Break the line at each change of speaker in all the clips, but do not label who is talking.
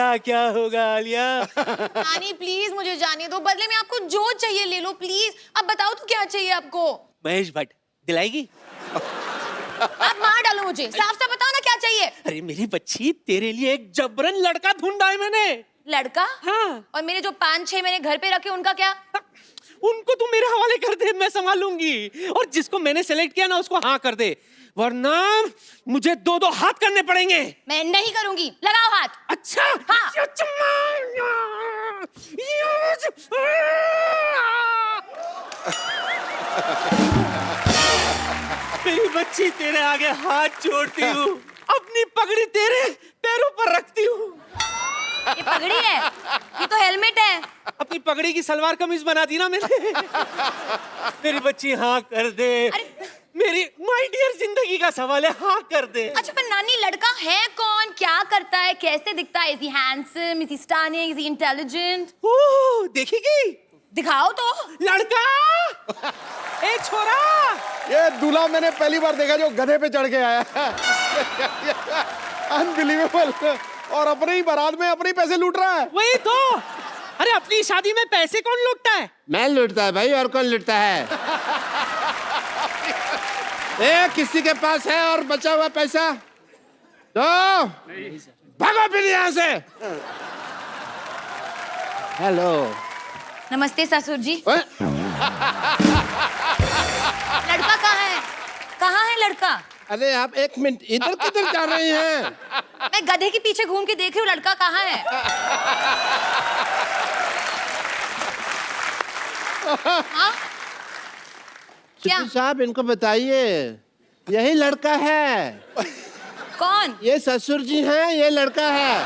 क्या क्या होगा आलिया?
नानी प्लीज मुझे जाने दो, बदले में आपको जो चाहिए ले लो प्लीज। अब बताओ तो क्या चाहिए आपको?
महेश भट्ट दिलाएगी?
आप मार डालो मुझे, साफ साफ बताओ ना क्या चाहिए।
अरे मेरी बच्ची, तेरे लिए एक जबरन लड़का ढूंढा है मैंने।
लड़का?
हाँ।
और मेरे जो 5-6 मैंने घर पे रखे उनका क्या?
उनको तू मेरे हवाले कर दे, मैं संभालूंगी। और जिसको मैंने सेलेक्ट किया ना उसको हाँ कर दे, वरना मुझे 2-2 हाथ करने पड़ेंगे।
मैं नहीं करूंगी, लगाओ हाथ।
अच्छा
हाँ।
मेरी बच्ची, तेरे आगे हाथ जोड़ती हूँ, अपनी पगड़ी तेरे पैरों पर रखती हूँ।
ये पगड़ी है, ये तो हेलमेट है।
अपनी पगड़ी की सलवार कमीज बना दी ना मैंने। मेरी बच्ची हाँ कर दे। मेरी माय डियर जिंदगी का सवाल है, हाँ कर दे।
अच्छा पर नानी लड़का है कौन, क्या करता है, कैसे दिखता है? Is he handsome, is he stunning, is he intelligent?
Oh देखेगी?
दिखाओ तो।
लड़का, ए छोरा।
ये दूल्हा मैंने पहली बार देखा जो गधे पे चढ़ के आया। अनबिलीवेबल। और अपने ही बारात में अपने ही पैसे लूट रहा है।
वही तो। अरे अपनी शादी में पैसे कौन लूटता है?
मैं लूटता है भाई, और कौन लूटता है? किसी के पास है और बचा हुआ पैसा तो भागो फिर यहाँ से। हेलो।
नमस्ते ससुर जी।
ओए,
लड़का कहाँ है? कहाँ है लड़का?
अरे आप एक मिनट, इधर किधर जा रही हैं?
मैं गधे के पीछे घूम के देख रही हूँ, लड़का कहाँ है? हाँ? क्या?
चिट्ठी साहब इनको बताइए, यही लड़का है।
कौन?
ये ससुर जी हैं, ये लड़का है।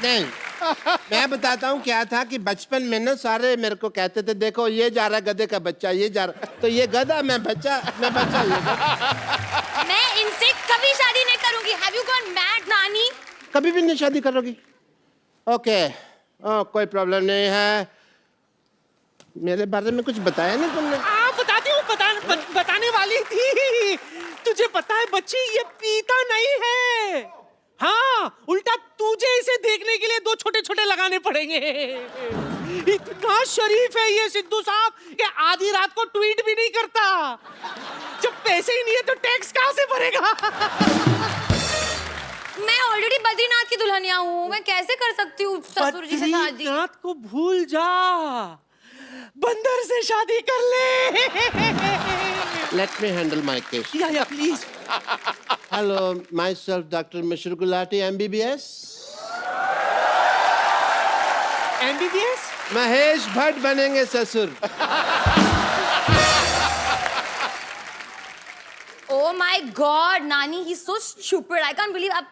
नहीं, मैं बताता हूँ क्या था कि बचपन में ना सारे मेरे को कहते थे, देखो ये जा रहा गधे का बच्चा, ये जा रहा, तो ये गधा, मैं बच्चा, मैं बच्चा, ये गधा।
मैं इनसे कभी शादी नहीं करूंगी। Have you gone mad, नानी?
कभी भी नहीं शादी करोगी? ओके, कोई प्रॉब्लम नहीं है। मेरे बारे में कुछ बताया नहीं तुमने?
बताती हूँ, बताने वाली थी। तुझे पता है बच्ची, ये पीता नहीं है। हाँ, उल्टा तुझे इसे देखने के लिए 2 छोटे-छोटे लगाने पड़ेंगे। इतना शरीफ है ये सिद्धू साहब कि आधी रात को ट्वीट भी नहीं करता। जब पैसे ही नहीं है तो टैक्स कहाँ से भरेगा?
मैं ऑलरेडी बद्रीनाथ की दुल्हनिया हूँ, मैं कैसे कर सकती हूँ ससुर जी से शादी?
बद्रीनाथ को भूल जा, बंदर से शादी कर ले।
Let me handle my case.
या please.
Hello, myself, Dr. Mishra Gulati, MBBS.
MBBS?
Mahesh Bhatt बनेंगे ससुर।
Oh my God, नानी, he's so stupid. I can't believe आप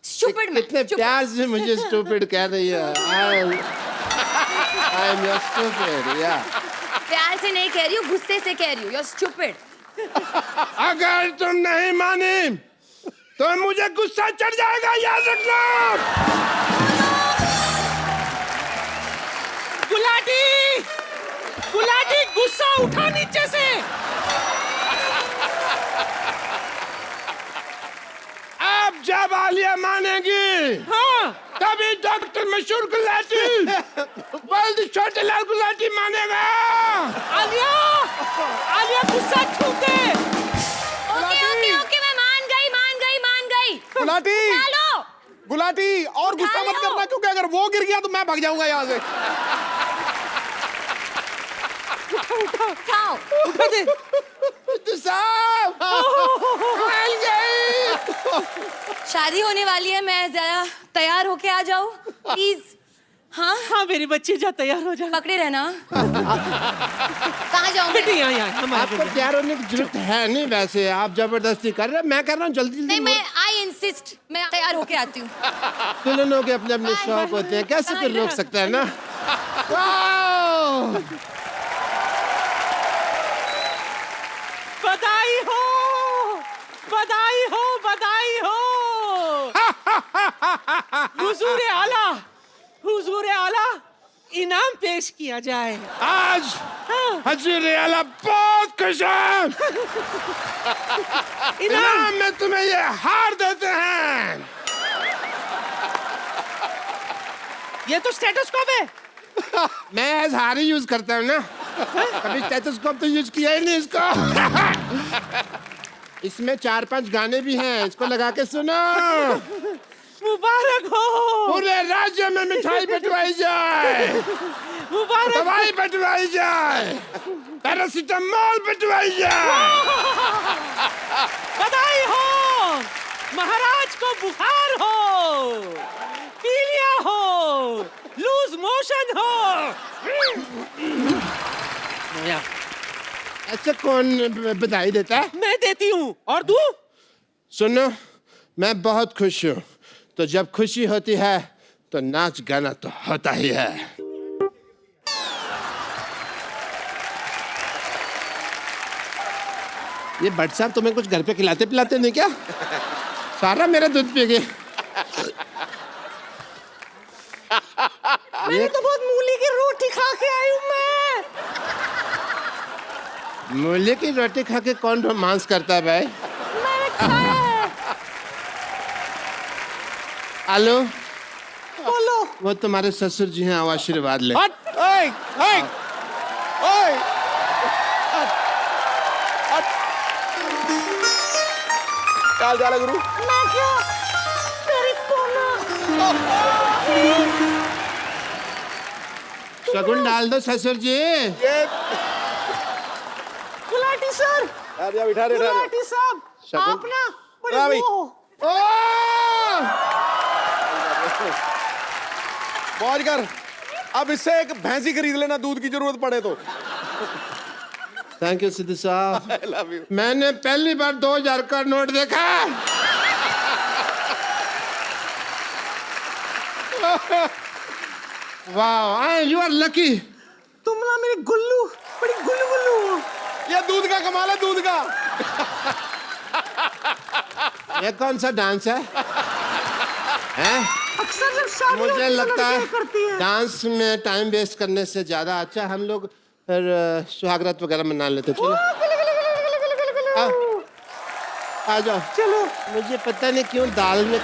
stupid man.
कितने प्यार से मुझे stupid कह रही है। I am your stupid, yeah.
प्यार से नहीं कह रही हूँ, गुस्से से कह रही हूँ। You're stupid.
अगर तुम नहीं मानी तो मुझे गुस्सा चढ़ जाएगा, याद रखना।
गुलाटी, गुलाटी, गुस्सा उठा नीचे से।
अब जब आलिया मानेगी,
हाँ,
तभी डॉक्टर मशहूर गुलाटी, बल्द छोटे लाल गुलाटी मानेगा।
आलिया, आलिया गुस्सा छूटे।
ओके, मैं मान गई।
गुलाटी,
हेलो।
गुलाटी, और गुस्सा मत
लो।
करना, क्योंकि अगर वो गिर गया तो मैं भाग जाऊंगा यहाँ से।
उठाओ।
उठा दे।
साहब, मिल गई।
शादी होने वाली है, मैं जरा तैयार होके आ जाऊँ प्लीज। हाँ
हाँ मेरी बच्ची, जा तैयार हो जा।
पकड़े रहना। कहाँ जाऊँ
बेटी
मैं?
यहाँ
आपको तैयार होने की जरूरत है नहीं, वैसे आप जबरदस्ती कर रहे हैं। मैं कर रहा हूँ, जल्दी
नहीं, मैं आई इंसिस्ट, मैं तैयार होके आती हूँ।
दुल्हनों के अपने अपने शौक होते हैं, कैसे कोई रोक सकता है ना।
बधाई हो, बधाई हो, बधाई हो। हुजूर आला, हुजूर आला, इनाम पेश किया जाए।
आज हजूर आला बहुत खुश है। इनाम में तुम्हें ये हार देते हैं।
ये तो स्टेथोस्कोप है।
मैं एज हारी यूज करता हूँ ना, कभी स्टेथोस्कोप तो यूज किया ही नहीं इसको। इसमें 4-5 गाने भी हैं, इसको लगा के सुनो।
मुबारक हो।
पूरे राज्य में मिठाई बंटवाई जाए,
मुबारक।
दवाई बंटवाई जाए, पैरासीटामोल बंटवाई जाए।
बधाई हो। महाराज को बुखार हो, पीलिया हो, लूज मोशन हो।
ऐसे कौन बधाई देता है?
मैं देती हूँ। और तू?
सुनो, मैं बहुत खुश हूँ, तो जब खुशी होती है तो नाच गाना तो होता ही है। ये भट्ट साहब तुम्हें कुछ घर पे खिलाते पिलाते नहीं क्या? सारा मेरा दूध पी गए।
मैंने तो बहुत मूली की रोटी खा के आई हूँ मैं।
मूली की रोटी खा के कौन रोमांस करता है भाई?
मैंने खाया है।
हेलो,
बोलो।
वो तुम्हारे ससुर जी हैं, आओ आशीर्वाद ले।
हट। ओए ओए ओए चाल जाला गुरु।
मैं क्या? तेरी कोना।
शगुन डाल दो ससुर जी।
ये
गुलाटी सर।
यार जा बिठा रे,
गुलाटी साहब,
शगुन-
आप ना बड़े
हाँ भाई।
वो हो।
ओ!
मौज कर। अब इससे एक भैंसी खरीद लेना, दूध की जरूरत पड़े तो।
थैंक यू सिद्धू साहब।
I love you.
मैंने पहली बार 2000 का नोट देखा। वाह, यू आर लकी।
तुम ना मेरी गुल्लू, बड़ी गुल्लू गुल्लू हो।
ये दूध का कमाल है, दूध का।
ये कौन सा डांस है? हैं?
अक्सर जब शादी
मुझे
होती है,
लगता
लड़कियां करती
है
हैं।
डांस में टाइम वेस्ट करने से ज्यादा अच्छा हम लोग सुहागरात वगैरह मना लेते। चलो आओ, आ जाओ।
चलो।
मुझे पता नहीं क्यों दाल में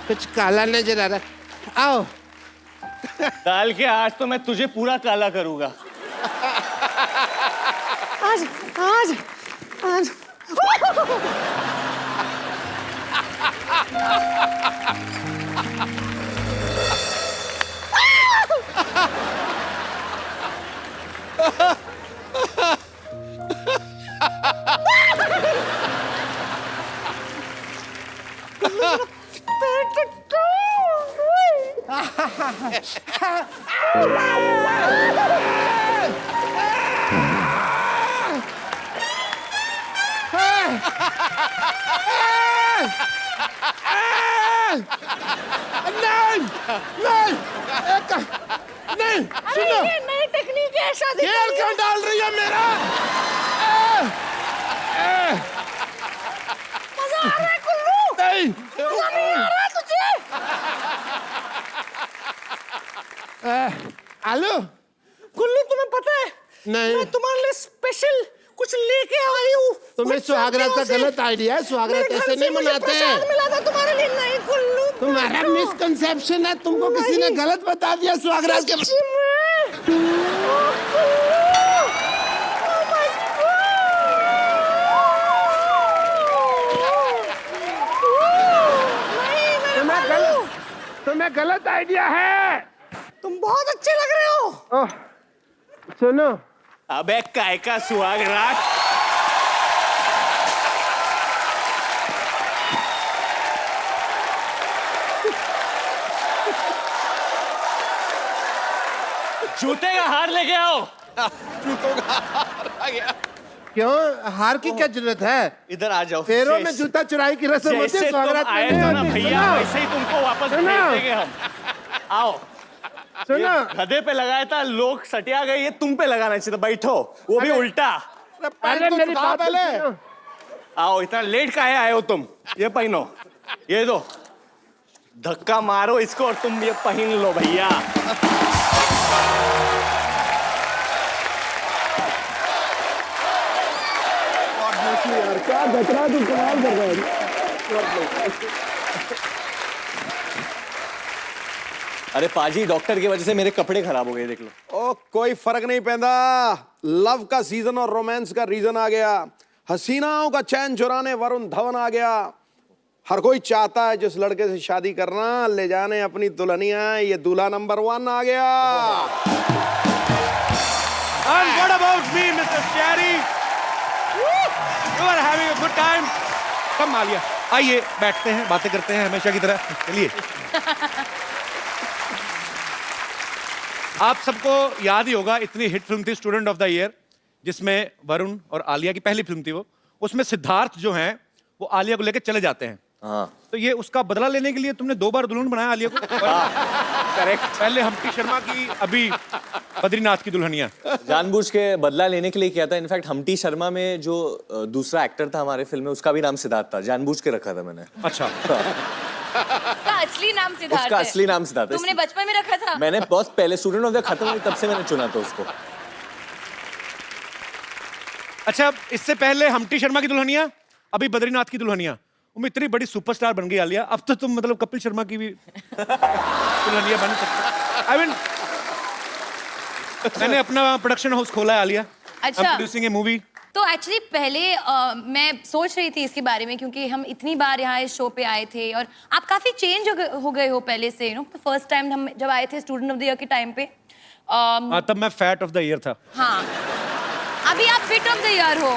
कुछ काला नजर आ रहा है। आओ।
डाल के आज तो मैं तुझे पूरा काला करूंगा।
आज आज आज
नहीं नहीं नहीं, सुनो,
ये नई टेक्निक है शादी
तेल क्यों डाल रही है मेरा?
मजा आ रहा है गुल्लू।
नहीं,
मजा नहीं आ रहा है तुझे?
हेलो।
गुल्लू तुम्हें पता है
नहीं,
मैं तुम्हारे लिए स्पेशल कुछ लेके आई हूँ।
तुम्हें सुहागरात का गलत आइडिया है। सुहागरात ऐसे नहीं मनाते हैं।
मिला था तुम्हारे लिए। नहीं गुल्लू,
तुम्हारा मिसकंसेप्शन है, तुमको किसी ने गलत बता दिया सुहागरात के।
सच्ची में। ओह, गुल्लू। Oh my God। नहीं, मेरे
तुम्हें गलत आइडिया है।
तुम बहुत अच्छे लग रहे हो।
ओह, सुनो,
अबे काय का सुहाग रात? जूते का हार लेके आओ।
जूतों का हार आ गया।
क्यों हार की क्या जरूरत है?
इधर आ जाओ।
पैरों में जूता चुराई की रस्म होती
जैसे
है,
तुम
सुहागरात में
आए
नहीं
थे ना
होती।
भैया,
सुनो,
वैसे ही तुमको वापस
सुनो।
भेज देंगे हम। आओ।
सुनो,
गधे पे लगाया था, लोग सटिया गए, ये तुम पे लगाना चाहिए था। बैठो, वो भी उल्टा।
अरे
अरे
पैंट तो
मेरी
उतार
बात
पहले।
सुनो।
आओ, इतना लेट काहे आए हो तुम? ये पहनो, ये दो, धक्का मारो इसको और तुम ये पहन लो भैया।
यार क्या बचरा तू कमाल कर रहा है।
अरे पाजी डॉक्टर की वजह से मेरे कपड़े खराब हो गए देख लो।
ओ कोई फर्क नहीं पैदा, लव का सीजन और रोमांस का रीजन आ गया, हसीनाओं का चैन चुराने वरुण धवन आ गया। हर कोई चाहता है जिस लड़के से शादी करना, ले जाने अपनी दुल्हनिया, ये दूल्हा नंबर 1 आ गया।
And what about me, Mr. Cherry? You are having a good time.
कम आलिया, आइए बैठते हैं, बातें करते हैं हमेशा की तरह। चलिए। आप सबको याद ही होगा, इतनी हिट फिल्म थी स्टूडेंट ऑफ द ईयर, जिसमें वरुण और आलिया की पहली फिल्म थी वो। उसमें सिद्धार्थ जो हैं वो आलिया को लेकर चले जाते हैं।
हाँ
तो ये उसका बदला लेने के लिए तुमने 2 बार दुल्हन बनाया आलिया को। करेक्ट। पहले हम्टी शर्मा की, अभी बद्रीनाथ की दुल्हनिया।
जानबूझ के बदला लेने के लिए किया था। इनफैक्ट हम्टी शर्मा में जो दूसरा एक्टर था हमारे फिल्म में, उसका भी नाम सिद्धार्थ था, जानबूझ के रखा था मैंने।
अच्छा।
उसका असली नाम सिद्धार्थ
उसका
है।
असली नाम सिद्धार्थ है।
तुमने बचपन में रखा था?
मैंने बहुत पहले स्टूडेंट ऑफ द खत्म हुई तब से मैंने चुना था उसको।
अच्छा, इससे पहले हम्टी शर्मा की दुल्हनिया, अभी बद्रीनाथ की दुल्हनिया। तुम इतनी बड़ी सुपरस्टार बन गई आलिया, अब तो तुम मतलब कपिल शर्मा की भी दुल्हनिया बन सकते। आई मीन, मैंने अपना प्रोडक्शन हाउस खोला है आलिया।
अच्छा।
प्रोड्यूसिंग ए मूवी।
तो एक्चुअली पहले मैं सोच रही थी इसके बारे में, क्योंकि हम इतनी बार यहाँ इस शो पे आए थे और आप काफी चेंज हो गए हो पहले से। फर्स्ट टाइम हम जब आए थे स्टूडेंट ऑफ द ईयर के टाइम पे,
तब मैं फैट ऑफ द ईयर था।
हाँ, अभी आप फिट ऑफ द ईयर हो।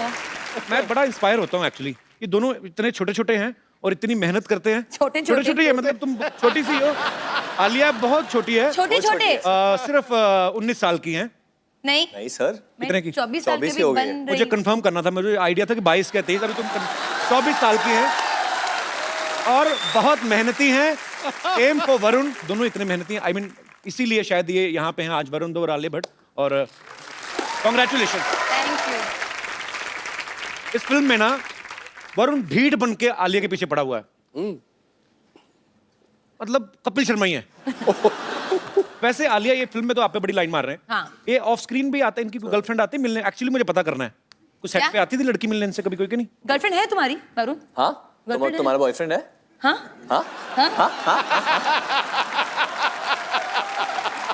मैं बड़ा इंस्पायर होता हूँ एक्चुअली। ये दोनों इतने छोटे छोटे हैं और इतनी मेहनत करते हैं।
छोटे
छोटे है, मतलब तुम छोटी सी हो, आलिया बहुत छोटी है।
छोटे छोटे
सिर्फ 19 साल की हैं।
नहीं सर,
कितने की?
24 साल
24
की
हो गई
बन
है।
रही।
मुझे कंफर्म करना था, मुझे आइडिया था कि 22 या 23, अभी तुम 24 साल की हैं और बहुत मेहनती हैं। सेम फॉर वरुण, दोनों इतने मेहनती हैं। आई मीन, इसीलिए शायद ये यहाँ पे हैं आज, वरुण और आलिया भट्ट। और कॉन्ग्रेचुलेशन।
Thank you.
इस फिल्म में ना वरुण भीड़ बन के आलिया के पीछे पड़ा हुआ है। मतलब कपिल शर्मा ही है। वैसे आलिया ये फिल्म में तो आप पे बड़ी लाइन मार रहे हैं।
हाँ।
ये ऑफ स्क्रीन भी आता है, इनकी कोई गर्लफ्रेंड आती है मिलने? एक्चुअली मुझे पता करना है, कुछ सेट
क्या?
पे आती थी लड़की मिलने इनसे कभी? कोई कि नहीं?
गर्लफ्रेंड है तुम्हारी वरुण?
हाँ
Girlfriend है?
तुम्हारा बॉयफ्रेंड है?
हाँ
हाँ
हाँ।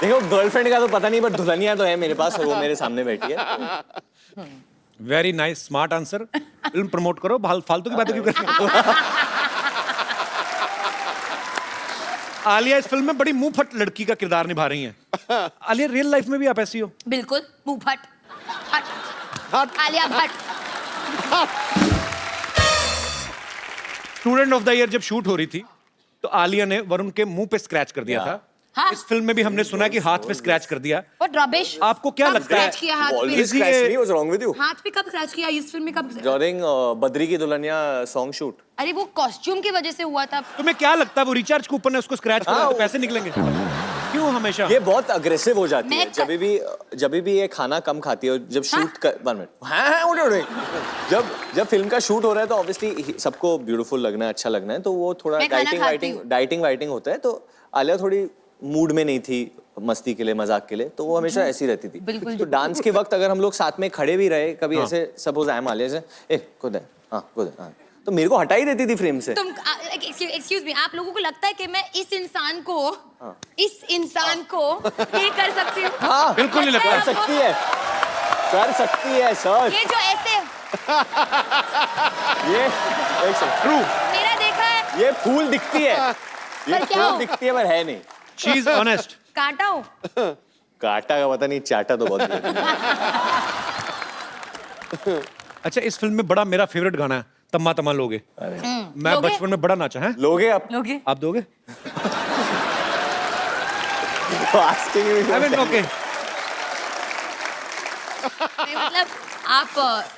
देखो, गर्लफ्रेंड का तो पता नहीं, बट दुल्हनिया तो है मेरे पास और वो मेरे सामने बैठी है।
Very nice, smart answer. Film promote करो, फालतू की बातें क्यों कर रहे हो? आलिया इस फिल्म में बड़ी मुंह फट लड़की का किरदार निभा रही हैं। आलिया, रियल लाइफ में भी आप ऐसी हो?
बिल्कुल, मुंह फट।
हट।
Alia Bhatt.
Student of the year जब शूट हो रही थी तो आलिया ने वरुण के मुंह पे स्क्रैच कर दिया था।
हाँ।
इस फिल्म में भी हमने सुना कि हाथ पे स्क्रैच कर दिया।
What rubbish?
आपको क्या
कब
लगता है?
scratch किया हाथ पे?
Always scratch नहीं, what's wrong with you?
हाथ पे कब स्क्रैच किया इस फिल्म में? कब?
During बद्री की दुल्हनिया सॉन्ग शूट।
अरे वो कॉस्ट्यूम की वजह से हुआ था।
तुम्हें क्या लगता है वो रिचार्ज कूपन है, उसको स्क्रैच करो तो पैसे निकलेंगे? क्यों हमेशा?
ये बहुत अग्रेसिव हो जाती है
मैं
जब भी ये खाना कम खाती है। जब शूट कर 1 मिनट, हाँ उड़े जब फिल्म का शूट हो रहा है तो ऑब्वियसली सबको ब्यूटीफुल लगना है, अच्छा लगना है, तो वो थोड़ा
मैं खाना खाती हूँ।
डाइटिंग वाइटिंग होता है। तो आलिया थोड़ी मूड में नहीं थी मस्ती के लिए, मजाक के लिए, तो वो हमेशा ऐसी रहती थी।
बिल्कुल।
तो डांस के वक्त अगर हम लोग साथ में खड़े भी रहे कभी, ऐसे सपोज आई एम आलिया से, ए खुद है, हाँ खुद है, हाँ, तो मेरे को हटा ही देती थी फ्रेम से।
तुम एक्सक्यूज मी, आप लोगों को लगता है कि मैं इस इंसान को ये कर सकती हूँ?
हाँ
बिल्कुल नहीं लगता।
कर सकती है सर।
ये जो ऐसे
ये एक सेकंड,
ट्रू।
मेरा देखा है,
ये फूल दिखती है, ये
पर क्या
फूल
हो?
दिखती है पर है नहीं।
She is honest.
काटा हो।
काटा का पता नहीं, चाटा तो बहुत है।
अच्छा, इस फिल्म में बड़ा मेरा फेवरेट गाना है तम्मा तम्मा लोगे। मैं
लोगे?
बचपन में बड़ा नाचा है।
लोगे आप?
लोगे?
आप दोगे?
Asking me
I mean, okay.
मतलब आप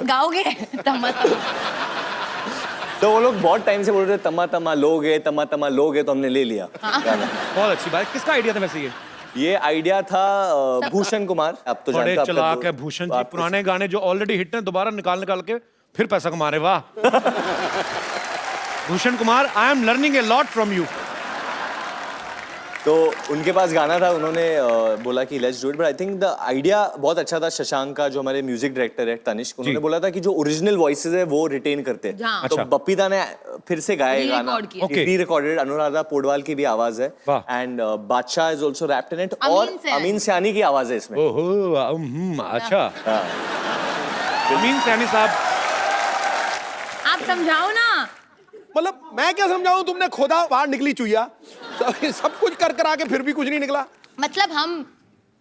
गाओगे तम्मा तम्मा?
तो वो लोग बहुत टाइम से बोल रहे थे तम्मा तम्मा लोगे, तो हमने ले लिया गाना।
बहुत अच्छी बात। किसका आइडिया था वैसे
ये आइडिया था भूषण कुमार। आप तो
बड़े
जानते हो,
चलाक है भूषण जी। पुराने गाने जो ऑलरेडी हिट हैं दोबारा निकाल के फिर पैसा कमा रहे। वाह Bhushan Kumar, I am learning a lot from you.
तो उनके पास गाना था, उन्होंने बोला कि let's do it, but I think the idea बहुत अच्छा था। शशांक का जो हमारे म्यूजिक डायरेक्टर है तनिष्क, उन्होंने बोला था कि जो ओरिजिनल वॉइसेस है वो रिटेन करते हैं।
हाँ।
तो बप्पीदा ने फिर से गाया ये गाना,
Re-record किया।
Okay.
री रिकॉर्डेड, अनुराधा पोडवाल की भी आवाज है
वाह।
And Badshah is also rapped in it,
Amin
और
सैनी।
अमीन सयानी की आवाज है इसमें।
ओहो अच्छा। अमीन सैनी साहब,
आप समझाओ ना।
मतलब मैं क्या समझाऊं, तुमने खोदा बाहर निकली चुईया, सब कुछ कर कर आके फिर भी कुछ नहीं निकला।
मतलब हम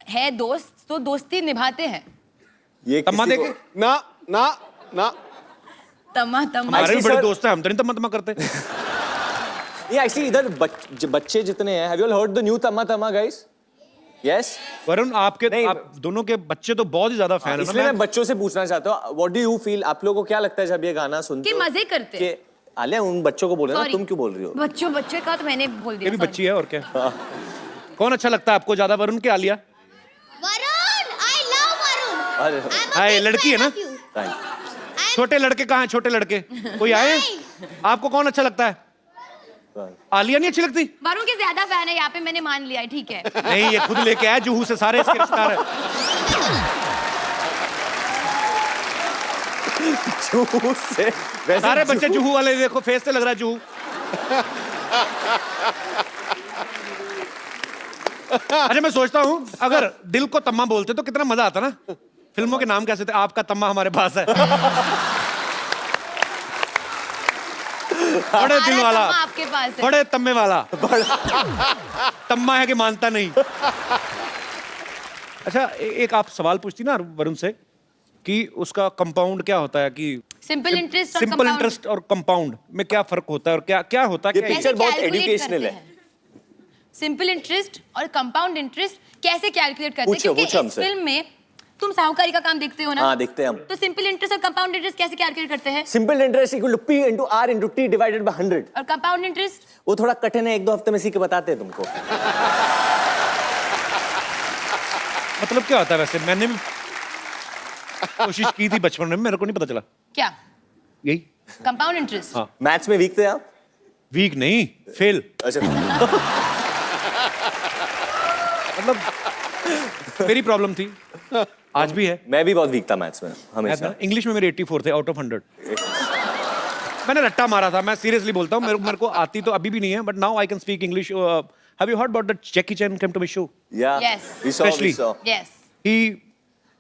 है दोस्त तो दोस्ती निभाते हैं।
ये
तम्मा
किसी को-
देखे
ना ना ना
तमा तमा
हमारे भी
Actually,
बड़े
sir-
दोस्त हैं, हम तो नहीं तम्मा करते।
ये एक्चुअली इधर बच्चे जितने हैं, have you all heard the new Tamma Tamma guys? Yes.
Varun आपके
नहीं,
आप दोनों के बच्चे तो बहुत ही ज्यादा फैन
इसलिए
है
मैं बच्चों से पूछना चाहता हूँ, व्हाट डू यू फील, आप लोगों को क्या लगता है जब ये गाना सुनते
कि
हो?
मजे करते हैं।
कि आलिया उन बच्चों को बोल रहे हो ना,
Sorry.
तुम क्यों बोल रही हो?
बच्चों का तो मैंने बोल
ये
दिया।
भी
sorry.
बच्ची है और क्या। कौन अच्छा लगता है आपको ज्यादा, वरुण के Alia?
Varun, I love Varun.
अरे
I'm a
हाँ, ये
big
लड़की है
fan
ना?
of you.
thank you.
छोटे लड़के कहाँ हैं, छोटे लड़के कोई आए? आपको कौन अच्छा लगता है? आलिया नहीं अच्छी लगती?
वरुण के ज्यादा फैन है यहाँ पे, मैंने मान लिया है, ठीक है।
नहीं, ये खुद लेके आया जुहू से, सारे इसके रिश्तेदार हैं।
जुहू से वैसे
सारे बच्चे जुहू वाले, देखो फेस से लग रहा है जुहू। अच्छा, मैं सोचता हूँ अगर दिल को तम्मा बोलते तो कितना मजा आता ना। फिल्मों के नाम कैसे थे? आपका तम्मा हमारे पास है। बड़े दिल
हमारा
वाला,
तम्मा आपके पास है।
बड़े तम्मे वाला। तम्मा है कि मानता नहीं। अच्छा, एक आप सवाल पूछती ना वरुण से कि उसका कंपाउंड क्या होता है, कि
सिंपल इंटरेस्ट और
सिंपल
compound-
इंटरेस्ट और कंपाउंड में क्या फर्क होता है, और क्या क्या होता है,
ये
क्या
पिक्चर बहुत
कैलकुलेट
एजुकेशनल
करते
है।
हैं? सिंपल इंटरेस्ट और कंपाउंड इंटरेस्ट कैसे कैलकुलेट करते हैं?
पूछो,
क्योंकि
पूछो
इस
हमसे।
फिल्म में तुम साहूकारी का काम देखते हो ना?
हाँ, देखते हैं हम।
तो सिंपल इंटरेस्ट और कंपाउंड इंटरेस्ट कैसे कैलकुलेट करते हैं?
Simple interest equal to P into R into T divided by 100।
और कंपाउंड इंटरेस्ट?
वो थोड़ा कठिन है, 1-2 हफ्ते में सीख के बताते हैं तुमको।
मतलब क्या होता है वैसे? मैंने भी कोशिश की थी बचपन में, मेरे को नहीं पता चला।
क्या?
यही
कंपाउंड इंटरेस्ट?
हाँ।
मैथ्स में वीक थे आप?
वीक नहीं, फेल।
अच्छा।
मतलब मेरी प्रॉब्लम थी, आज भी है।
मैं भी बहुत वीक था मैथ्स में हमेशा।
इंग्लिश में मेरे 84 थे आउट ऑफ 100। मैंने रट्टा मारा था, मैं सीरियसली बोलता हूँ, मेरे को आती तो अभी भी नहीं है, but now I can speak English. Have you heard about that Jackie Chan came to my show?
Yeah.
Yes.
We saw.
Especially-
yes.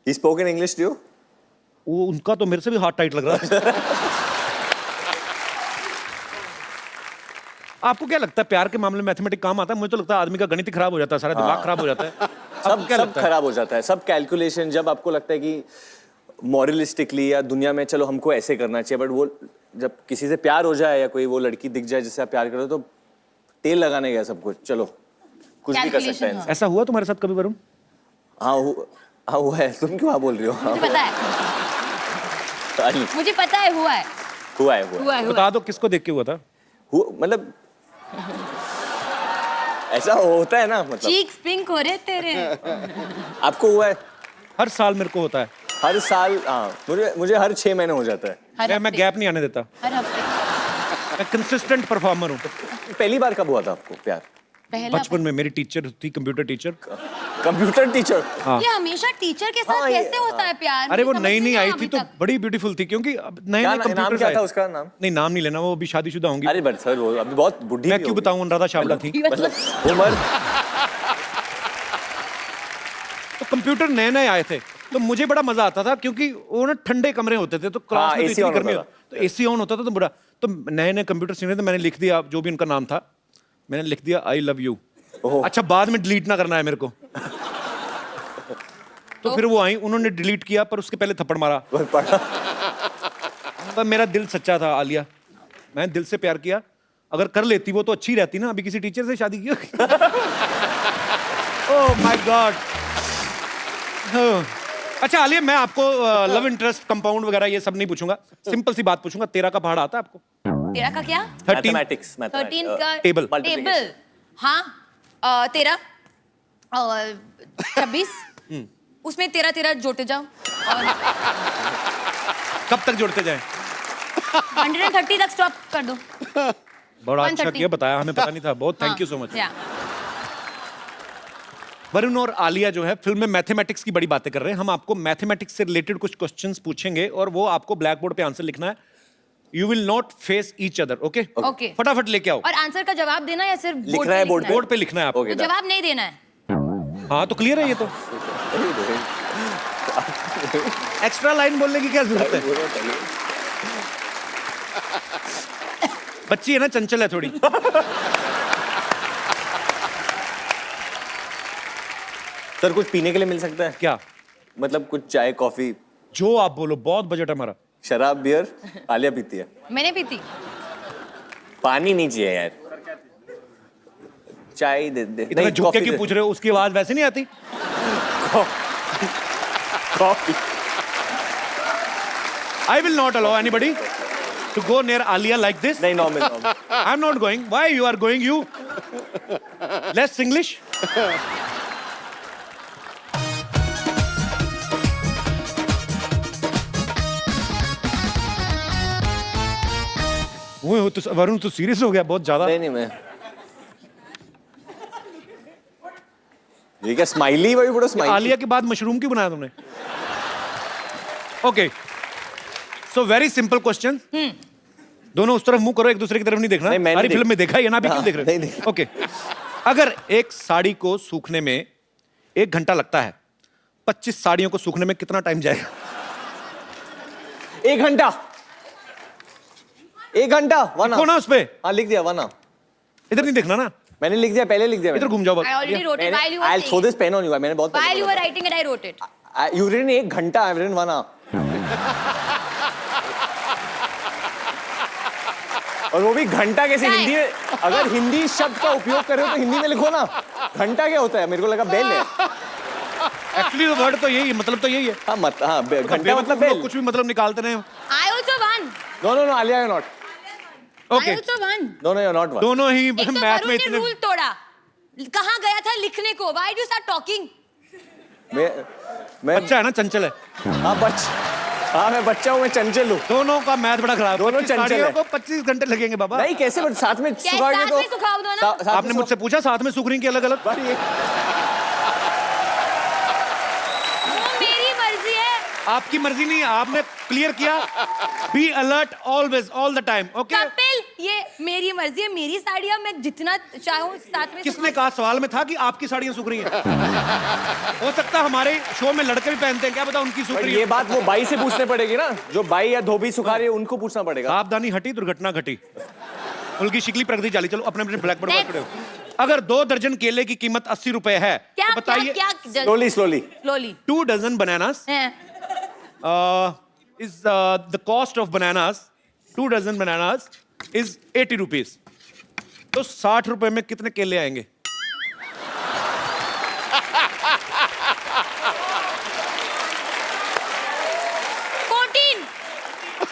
He spoke in English to you?
वो उनका तो मेरे से भी हाथ टाइट लग रहा है। आपको क्या लगता है प्यार के मामले में मैथमेटिक्स काम आता है? मुझे तो लगता है आदमी का गणित ही खराब हो जाता है, सारा दिमाग खराब हो जाता है। आपको
सब
क्या
सब
लगता है?
खराब हो जाता है, सब कैलकुलेशन। जब आपको लगता है कि मॉरलिस्टिकली या दुनिया में चलो हमको ऐसे करना चाहिए, बट वो जब किसी से प्यार हो जाए या कोई वो लड़की दिख जाए जिससे आप प्यार करो, तो तेल लगाने गया सब कुछ, चलो कुछ भी कर सकता है
Calculation,
इंसान।
ऐसा हुआ तुम्हारे साथ कभी वरुण?
हाँ हुआ है। तुम क्यों हाँ बोल रही हो? हाँ,
मुझे पता है, मुझे पता है, हुआ है,
हुआ है।
हुआ है, हुआ
बता दो किसको देख के हुआ था?
मतलब ऐसा होता है ना, मतलब
चीक्स पिंक हो रहे तेरे।
आपको हुआ है?
हर साल मेरे को होता है।
हर साल? हाँ, मुझे हर 6 महीने हो जाता है।
हर
मैं
हफ्ते,
गैप नहीं आने देता,
हर हफ्ते।
मैं कंसिस्टेंट परफॉर्मर हूँ।
पहली बार कब हुआ था आपको प्यार?
पहला
बचपन में मेरी टीचर थी, कंप्यूटर टीचर।
Computer teacher?
हाँ।
ये हमेशा टीचर के साथ
हाँ, ये-
कैसे होता है प्यार?
अरे वो
मुझे
नई
समझ
नई
नहीं
आई
आया
थी
अभी
तो
तक।
बड़ी ब्यूटीफुल थी, क्योंकि अब नए
क्या
नए
नाम
कंप्यूटर्स
क्या
आए।
था उसका नाम?
नहीं, नाम नहीं लेना, वो अभी शादीशुदा होंगी।
अरे बट सर वो अभी बहुत बुढ़ी
मैं
भी
क्यों
होगी।
बताऊं, अनुराधा चावला थी।
मतलब उम्र।
तो कंप्यूटर नए नए आए थे, तो मुझे बड़ा मजा आता था, क्योंकि वो ना ठंडे कमरे होते थे, तो क्लास में तो
AC
इतनी
on
गर्मी
होता
तो एसी ऑन होता था, तो बड़ा, तो नए नए कंप्यूटर सीखे थे, मैंने लिख दिया जो भी उनका नाम था, मैंने लिख दिया आई लव यू।
ओह।
अच्छा, बाद में डिलीट ना करना है मेरे को। तो फिर वो आई, उन्होंने डिलीट किया, पर उसके पहले थप्पड़ मारा।
पढ़ा।
पर मेरा दिल सच्चा था आलिया, मैं दिल से प्यार किया। अगर कर लेती वो तो अच्छी रहती ना, अभी किसी टीचर से शादी की। Oh my God. अच्छा आलिया, मैं आपको लव इंटरेस्ट, कंपाउंड वगैरह ये सब नहीं पूछूंगा, सिंपल सी बात पूछूंगा, तेरा का पहाड़ आता है आपको?
तेरा का क्या?
13
मैथमेटिक्स
13 का
टेबल।
टेबल। हाँ, 13 और 26, उसमें 13 जोड़ते जाओ और
कब तक जोड़ते जाएं?
130 तक स्टॉप कर दो।
बड़ा अच्छा
130
किया, बताया, हमें पता नहीं था, बहुत थैंक यू सो मच।
या
वरुण और आलिया जो है फिल्म में मैथमेटिक्स की बड़ी बातें कर रहे हैं। हम आपको मैथमेटिक्स से रिलेटेड कुछ क्वेश्चंस पूछेंगे और वो आपको ब्लैक बोर्ड पे आंसर लिखना है। You will not face each other, okay?
Okay.
फटाफट लेके आओ।
और आंसर का जवाब देना या सिर्फ
लिखना है बोर्ड
बोर्ड पे लिखना है आपको।
ओके
तो जवाब नहीं देना है।
हाँ तो क्लियर है ये तो। एक्स्ट्रा लाइन बोलने की क्या जरूरत है? बच्ची है ना, चंचल है थोड़ी।
सर कुछ पीने के लिए मिल सकता है?
क्या
मतलब कुछ चाय कॉफी?
जो आप बोलो, बहुत बजट है हमारा।
शराब बियर आलिया पीती है।
मैंने पी थी।
पानी नहीं चाहिए यार, चाय दे दे।
इतना झुक के क्यों पूछ रहे हो? उसकी आवाज वैसे नहीं आती।
Coffee.
I will not allow anybody to go near Alia like this.
नहीं normal.
I'm not going. Why you are going? You less English. वो तो वरुण तो सीरियस हो गया बहुत ज्यादा।
नहीं मैं ये क्या स्माइली? वही बड़ा स्माइली।
आलिया के बाद मशरूम क्यों बनाया तुमने? Okay, so very simple question. दोनों उस तरफ मुंह करो, एक दूसरे की तरफ नहीं देखना।
नहीं, मैंने
सारी
देख-
फिल्म में देखा है ना, भी क्यों
हाँ,
देख रहे
नहीं
हो?
देखा।
ओके, अगर एक साड़ी को सूखने में 1 घंटा लगता है, 25 साड़ियों को सूखने में कितना टाइम जाएगा?
1 घंटा। 1 घंटा। वन
कौन है उस पे?
हाँ लिख दिया वन।
इधर नहीं देखना ना,
मैंने लिख दिया, पहले लिख दिया।
इधर घूम जाओ
I already wrote it while you
I'll
were
throw
saying.
this pen on you. मैंने बहुत
While you were writing it, I wrote it.
You written 1 घंटा, I've written 1 hour. और वो भी घंटा कैसे?
Time.
हिंदी में अगर हिंदी शब्द का उपयोग कर रहे हो तो हिंदी में लिखो ना। घंटा क्या होता है? मेरे को लगा बेल है।
एक्चुअली वर्ड तो यही है, मतलब तो यही है।
हाँ घंटा मतलब
लोग
बेल।
कुछ भी मतलब निकालते रहे।
I also won.
No, Alia you're not.
Okay,
I also won.
No, you're not one.
दोनों ही
एक तो
मैथ
वरुण
में
ने
इतने।
रूल तोड़ा। कहाँ गया था लिखने को? Why do you start talking?
मैं
बच्चा है ना, चंचल है।
मैं बच्चा हूँ, मैं चंचल हूँ।
दोनों का मैथ बड़ा खराब।
दोनों
25
चंचल
साड़ियों
है।
को 25 घंटे लगेंगे बाबा।
नहीं कैसे? बट साथ में
क्या
सुखाओगे
साथ
तो
में सुखाओ दो ना?
साथ में
आपने मुझसे पूछा साथ में सूख रही की अलग अलग?
वो मेरी मर्जी है।
आपकी मर्जी नहीं है, आपने क्लियर किया। Be alert always, all the time, okay?
Kapil, ये मेरी मर्जी है, मेरी साड़ियाँ मैं जितना चाहूँ साथ में।
किसने कहा? सवाल में था कि आपकी साड़ियां सूख रही हैं। हो सकता है हमारे शो में लड़के भी पहनते हैं, क्या पता उनकी सूख रही
ये
है।
बात वो बाई से पूछने पड़ेगी ना, जो बाई या धोबी सुखा रही है उनको पूछना पड़ेगा।
सावधानी हटी, दुर्घटना घटी। उनकी शिकली प्रगति चाली। चलो अपने अपने ब्लैक बोर्ड पर
Next.
खड़े हो। अगर 2 दर्जन केले की कीमत 80 रुपए है,
क्या
तो बताइए
क्या
slowly
2 dozen bananas is the cost of bananas, 2 dozen bananas is 80 rupees. तो 60 रुपए में कितने केले आएंगे?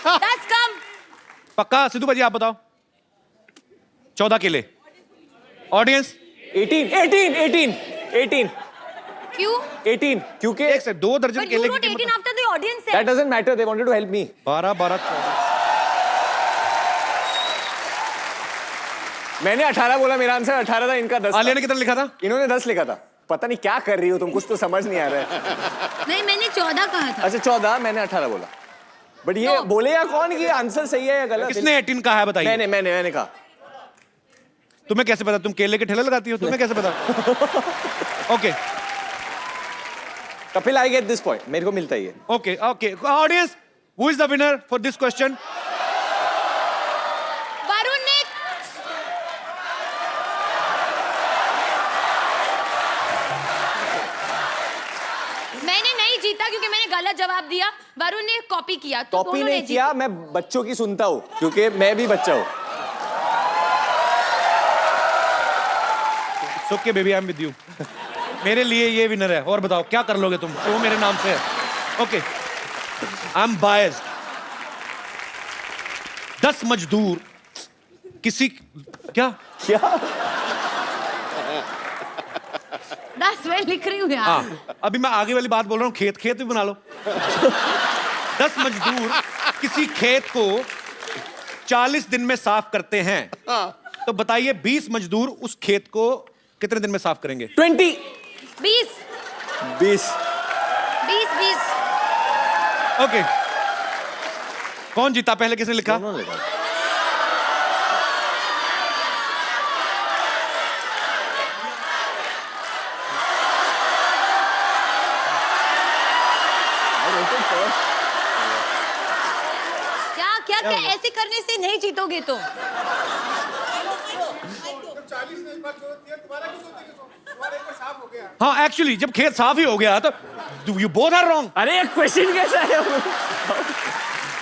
दस कम।
पक्का? सिद्धू भाजी आप बताओ। 14 केले। ऑडियंस
18
क्यों?
18 क्योंकि
एक से 2 दर्जन
But you
केले
wrote
की
18
कीमत
after the audience
that
said.
doesn't matter, they wanted to help me.
12 14
मैंने 18 बोला, मेरा आंसर 18 था, इनका 10
आलिया ने कितना लिखा था?
इन्होंने 10 लिखा था। पता नहीं क्या कर रही हो तुम, कुछ तो समझ नहीं आ रहा है।
नहीं, मैंने 14 कहा था।
अच्छा 14, मैंने 18 बोला। बट ये
तो-
बोलेगा कौन कि ये आंसर सही है या गलत?
किसने 18 कहा है बताइए?
मैंने कहा।
तुम्हें कैसे पता? तुम केले के ठेले लगाती हो, तुम्हें कैसे पता? Okay
Kapil I get this point, मेरे को मिलता ही है।
Okay okay audience, who is the winner for this question?
Varun ने। मैंने नहीं जीता क्योंकि मैंने गलत जवाब दिया। वरुण ने कॉपी किया तो
कॉपी
दोनों ने
नहीं किया, मैं बच्चों की सुनता हूँ क्योंकि मैं भी बच्चा हूँ।
Okay baby, I am with you. मेरे लिए ये विनर है। और बताओ क्या कर लोगे तुम? वो मेरे नाम से है। Okay, I am biased. 10 मजदूर किसी क्या
10 मैं लिख रही हूँ यार।
हाँ, अभी मैं आगे वाली बात बोल रहा हूँ। खेत खेत भी बना लो। 10 मजदूर किसी खेत को 40 दिन में साफ करते हैं, तो बताइए 20 मजदूर उस खेत को कितने दिन में साफ करेंगे?
20
20
20
20
ओके कौन जीता पहले किसने लिखा
उन्होंने लिखा
क्या क्या क्या ऐसे करने से नहीं जीतोगे तो
हाँ एक्चुअली जब खेत साफ ही हो गया तो यू बोथ आर रॉन्ग
अरे क्वेश्चन कैसा है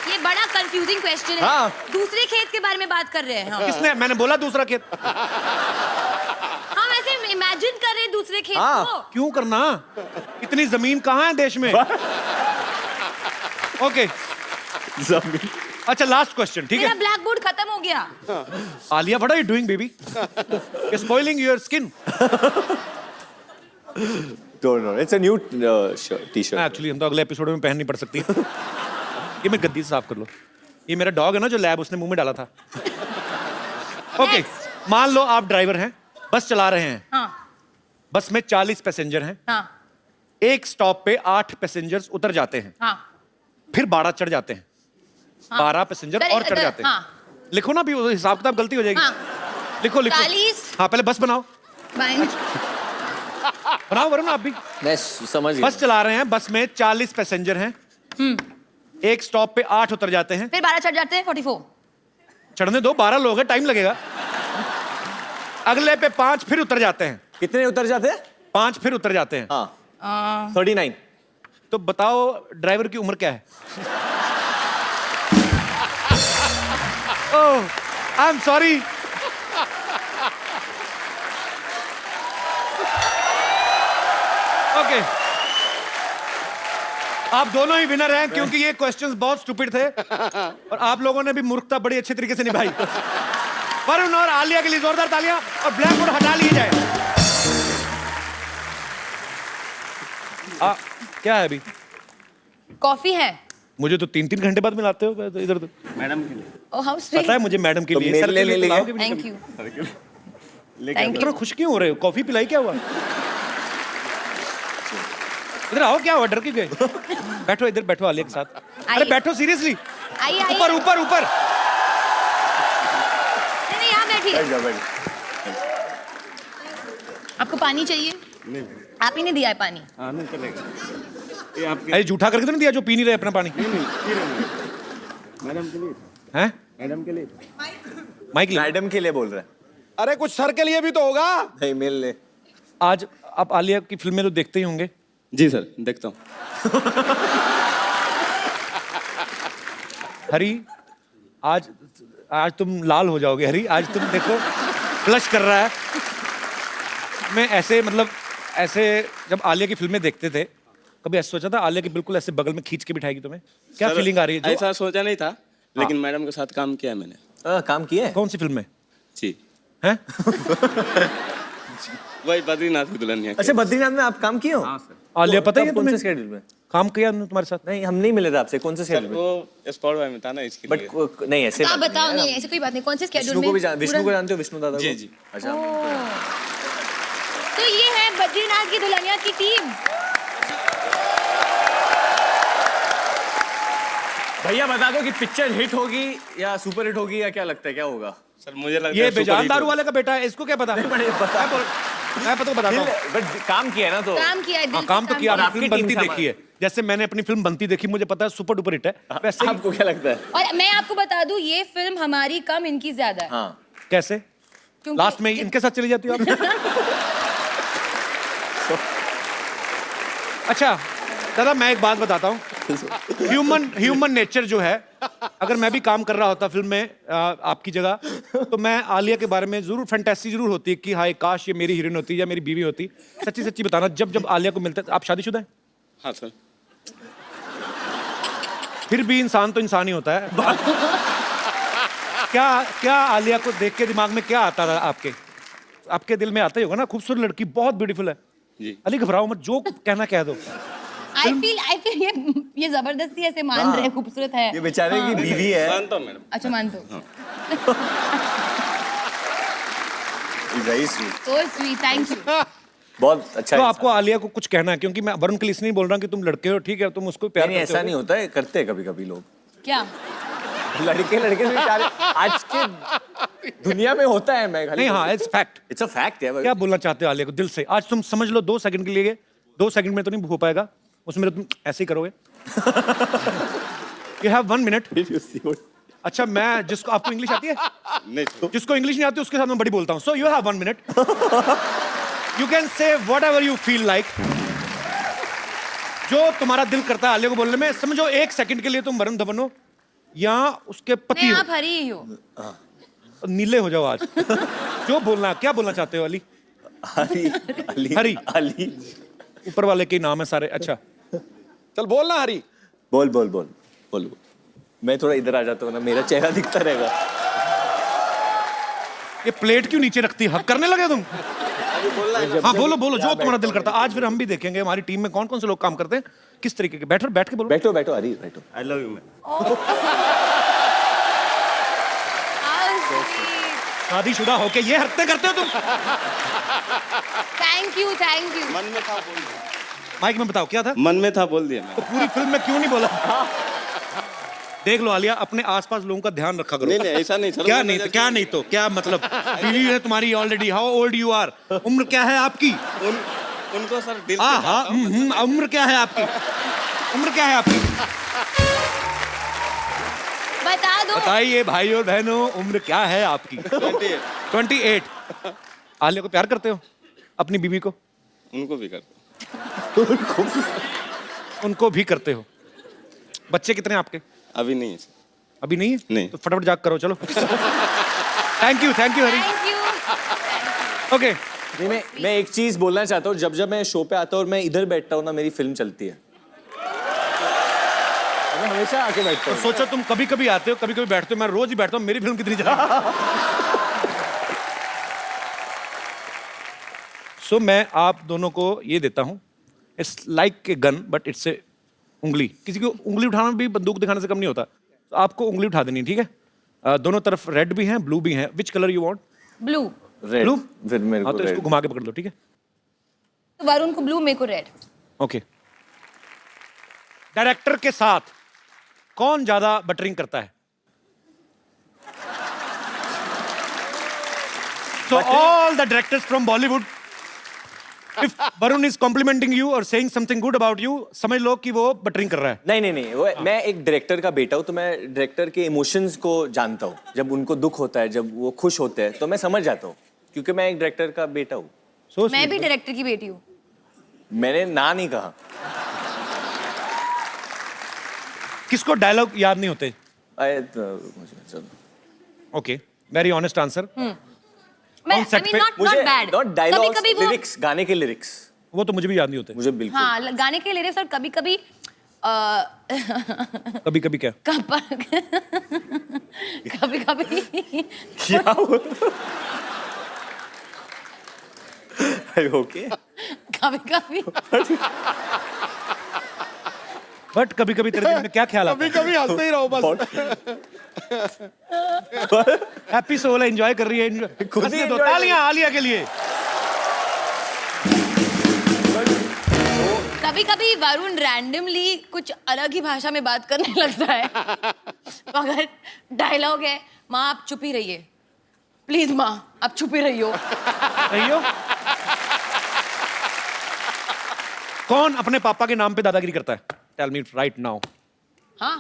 ये बड़ा कंफ्यूजिंग क्वेश्चन है
हाँ।
दूसरे खेत के बारे में बात कर रहे हैं हाँ।
किसने मैंने बोला दूसरा खेत
हम ऐसे इमेजिन कर रहे हैं दूसरे खेत
हाँ।
को
क्यों करना इतनी जमीन कहाँ है देश में ओके
जमीन
अच्छा लास्ट क्वेश्चन ठीक
मेरा
है
ब्लैक बोर्ड खत्म हो गया
Alia what are you doing baby you spoiling your skin
don't know it's a new T-shirt
actually हम तो अगले एपिसोड में पहन नहीं पड़ सकती ये मैं गद्दी से साफ कर लो ये मेरा डॉग है ना जो लैब उसने मुंह में डाला था ओके मान लो आप ड्राइवर हैं बस चला रहे हैं
हाँ
बस में 40 पैसेंजर हैं
हाँ
एक स्टॉप पे 8 पैसेंजर्स उतर जाते हैं
हाँ
फिर 12 चढ़ जाते हैं 12 पैसेंजर और चढ़ जाते हैं
हाँ
लिखो ना भी हिसाब किताब गलती हो जाएगी
हाँ
लिखो लिखो
40
हाँ पहले बस बनाओ
बाइन
बनाओ वरुण आप भी
मैं समझ गया
बस चला रहे हैं बस में 40 पैसेंजर हैं एक स्टॉप पे 8 उतर जाते हैं
फिर 12 चढ़ जाते हैं 44
चढ़ने दो 12 लोग हैं टाइम लगेगा अगले पे 5 फिर उतर जाते हैं
कितने उतर जाते हैं
5 फिर उतर जाते हैं
हाँ 39
तो बताओ ड्राइवर की उम्र क्या है ओह आई एम सॉरी ओके आप दोनों ही विनर हैं क्योंकि ये क्वेश्चंस बहुत स्टूपिड थे और आप लोगों ने भी मूर्खता बड़ी अच्छे तरीके से निभाई वरुण और आलिया के लिए जोरदार तालियां और ब्लैक बोर्ड हटा लिए जाए क्या है अभी
कॉफी है
मुझे तो 3-3 घंटे बाद मिलाते हो तो इधर तो
ओ हाउ
पता
स्वीट
है मुझे मैडम के
तो
लिए
मेरे
सर के लिए
लिए
पिलाओगे भी?
थैंक यू थैंक
इतना
यू
खुश क्यों हो रहे हो कॉफी पिलाई क्या हुआ इधर आओ क्या हुआ डर के गए बैठो इधर बैठो आलिया के साथ अरे
आइए।
बैठो सीरियसली
आइए आइए
ऊपर ऊपर ऊपर
नहीं यहाँ बैठिए
बैठ जाओ बैठ
आपको पानी चाहिए आप ही ने दिया है पानी
अरे झूठा करके तो नहीं दिया जो पी नहीं रहे अपना पानी
मैडम के लिए
हैं
मैडम के लिए
माइक ले
मैडम के लिए बोल रहा है
अरे कुछ सर के लिए भी तो होगा
नहीं मिल ले
आज आप आलिया की फिल्में तो देखते ही होंगे
जी सर देखता हूँ
हरी आज आज तुम लाल हो जाओगे हरी आज तुम देखो फ्लश कर रहा है मैं ऐसे मतलब ऐसे जब आलिया की फिल्में देखते थे कभी ऐसा सोचा था आलिया की बिल्कुल ऐसे बगल में खींच के बिठाएगी तुम्हें क्या
सर,
फीलिंग आ रही है
ऐसा सोचा नहीं था लेकिन मैडम के साथ काम किया मैंने
काम किया है
कौन सी फिल्म में
जी
हैं
वही बद्रीनाथ की दुल्हनिया
अच्छा बद्रीनाथ में आप काम किए हो
आलिया पता है
कौन
तुम्हें
से स्केड्यूल में
काम किया ना तुम्हारे साथ
नहीं हम नहीं मिले थे आपसे कौन से
सर
स्केड्यूल में
वो स्पॉट बाय में था ना इसके लिए
बट नहीं ऐसे
आप बताओ नहीं ऐसे कोई बात नहीं कौन से स्केड्यूल
विष्णु
में
को भी विष्णु को जानते हो विष्णु दादा
जी,
को
जी।
अच्छा
तो ये है बद्रीनाथ की दुल्हनिया की टीम
भैया बता दो कि पिक्चर हिट होगी या सुपर हिट होगी या क्या लगता है क्या होगा
सर मुझे लगता
ये
है
बेजान दारू वाले का बेटा है इसको क्या पता मैं पता बताता हूँ
बट काम किया है ना तो
काम किया है दिल
हाँ
से
काम तो किया
और
आपने
आपकी
फिल्म
टीम
बनती
से
देखी है जैसे मैंने अपनी फिल्म बनती देखी मुझे पता है सुपर डुपर हिट है वैसे ही-
आपको क्या लगता है
और मैं आपको बता दूं ये फिल्म हमारी कम इनकी ज्यादा है
हाँ
कैसे
क्योंकि-
लास्ट में इनके साथ चली जाती हो आप अच्छा दादा मैं एक बात बताता हूँ ह्यूमन नेचर जो है अगर मैं भी काम कर रहा होता फिल्म में आपकी जगह तो मैं आलिया के बारे में जरूर फैंटेसी जरूर होती है कि हाय काश ये मेरी हीरोइन होती या मेरी बीवी होती सच्ची सच्ची बताना जब जब आलिया को मिलता है आप शादीशुदा हैं
हाँ सर
फिर भी इंसान तो इंसान ही होता है क्या क्या आलिया को देख के दिमाग में क्या आता था आपके दिल में आता ही होगा ना खूबसूरत लड़की बहुत ब्यूटीफुल है
जी
अली घबराओ मत जो कहना कह दो
आई फील ये जबरदस्ती ऐसे मान रहे हैं खूबसूरत है
ये बेचारे की बीवी है
मानता हूँ मैडम
अच्छा मानते हो
very sweet
so sweet thank you
बहुत अच्छा
तो
है
आपको आलिया को कुछ कहना है, क्योंकि मैं वरुण के लिए इसलिए नहीं बोल रहा कि तुम लड़के हो, ठीक है, तुम उसको प्यार
नहीं,
करते
ऐसा
हो।
नहीं होता है, करते हैं कभी कभी लोग,
क्या
लड़के लड़के से प्यार आज के दुनिया में होता है। मैं
नहीं, हाँ, it's fact.
It's a fact है।
क्या बोलना चाहते हो आलिया को दिल से? आज तुम समझ लो 2 सेकंड के लिए, 2 सेकंड में तो नहीं हो पाएगा, उसमें तो तुम ऐसे ही करोगे। You have 1 minute. अच्छा, मैं जिसको, आपको इंग्लिश आती है?
नहीं
जिसको इंग्लिश नहीं आती उसके साथ मैं बड़ी बोलता हूँ। So you have 1 minute, you can say what ever you feel like, जो तुम्हारा दिल करता है आलिया को बोलने में। समझो 1 सेकंड के लिए तुम वरुण धवन हो या उसके पति
नहीं,
हो,
आप हरी ही हो।
नीले हो जाओ आज। जो बोलना, क्या बोलना चाहते हो अली?
अली अली
हरी।
अली
ऊपर वाले के नाम है सारे। अच्छा,
चल बोलना हरी।
बोल बोल बोल बोल। मैं थोड़ा इधर आ जाता हूँ ना, मेरा चेहरा दिखता रहेगा।
ये प्लेट क्यों नीचे रखती है? हक करने लगे तुम? हाँ, बोलो बोलो, जो तुम्हारा दिल करता है। आज फिर हम भी देखेंगे हमारी टीम में कौन कौन से लोग काम करते हैं, किस तरीके के। बैठ के बोलो।
बैठो बैठो अली बैठो।
I love you ma'am.
शादीशुदा होके ये हरकतें करते हो तुम?
Thank you, thank you.
मन में था बोल दिया।
माइक में बताओ क्या था?
मन में था बोल दिया
तो पूरी फिल्म में क्यों नहीं बोला? देख लो आलिया, अपने आसपास लोगों का ध्यान रखा करो।
नहीं नहीं ऐसा नहीं सर।
क्या नहीं तो क्या नहीं तो क्या मतलब? बीवी है तुम्हारी already. How old you are? उम्र क्या है आपकी?
उनको सर दिल से
हाँ,
चाहता हूं।
उम्र क्या है आपकी? उम्र क्या है आपकी?
बता दो।
बताइए भाई और बहनों, उम्र क्या है आपकी? 28। आलिया को प्यार करते हो? अपनी बीवी को?
उनको भी करता
उनको भी करते हो? बच्चे कितने हैं आपके?
अभी नहीं है सर।
अभी नहीं है?
नहीं।
तो फटाफट जाग करो, चलो। Thank you Hari.
Thank you.
Okay,
नहीं, मैं एक चीज बोलना चाहता हूँ। जब मैं शो पे आता हूँ और मैं इधर बैठता हूँ ना, मेरी फिल्म चलती है। मैं हमेशा आके बैठता
तो
हूँ।
सोचो तुम कभी कभी आते हो, कभी कभी बैठते हो। मैं रोज ही बैठता हूँ, मेरी फिल्म कितनी चला। सो मैं आप दोनों को ये देता हूँ, it's like a gun but it's a उंगली। किसी को उंगली उठाना भी बंदूक दिखाने से कम नहीं होता। तो आपको उंगली उठा देनी, ठीक है? दोनों तरफ रेड भी हैं, ब्लू भी हैं। Which colour you want?
Blue.
Red.
Blue?
फिर मेरे
हाँ,
को
तो इसको
रेड।
घुमा के पकड़ लो, ठीक है?
तो वरुण को ब्लू, मेरे को रेड।
ओके। डायरेक्टर के साथ कौन ज्यादा बटरिंग करता है? So all the directors from Bollywood, if Varun is complimenting you or saying something good about you, समझ लो कि वो बटरिंग कर रहा है।
नहीं वो मैं एक डायरेक्टर का बेटा हूँ, तो मैं डायरेक्टर के इमोशंस को जानता हूँ। जब उनको दुख होता है, जब वो खुश होते हैं, तो मैं समझ जाता हूँ, क्योंकि मैं एक डायरेक्टर का बेटा हूँ।
So
मैं
sweet.
भी डायरेक्टर की बेटी हूँ।
मैंने ना नहीं कहा।
किसको डायलॉग याद नहीं होते?
मुझे चलो।
Okay, very honest answer.
मैं
On set पे
नॉट
मुझे
बैड।
नॉट डायलॉग्स,
कभी-कभी वो
लिरिक्स, गाने के लिरिक्स
वो तो मुझे भी याद नहीं होते।
मुझे बिल्कुल।
हाँ, गाने के लिरिक्स। और कभी-कभी
कभी कभी क्या?
कभी-कभी
क्या हुआ? ओके।
कभी-कभी
बट कभी कभी तेरे दिल में क्या ख्याल आता है?
कभी हंसते ही रहो बस।
हैप्पी सोल है, एंजॉय कर रही है। enjoy-
खुद ही
हंसने दो।
enjoy कर
तालियां आलिया के लिए।
कभी-कभी वरुण रैंडमली कुछ अलग ही भाषा में बात करने लगता है। तो अगर डायलॉग है, माँ आप चुप ही रहिए, प्लीज माँ आप चुप ही रहियो।
रहियो। कौन अपने पापा के नाम पे दादागिरी करता है? Tell me right now.
हाँ,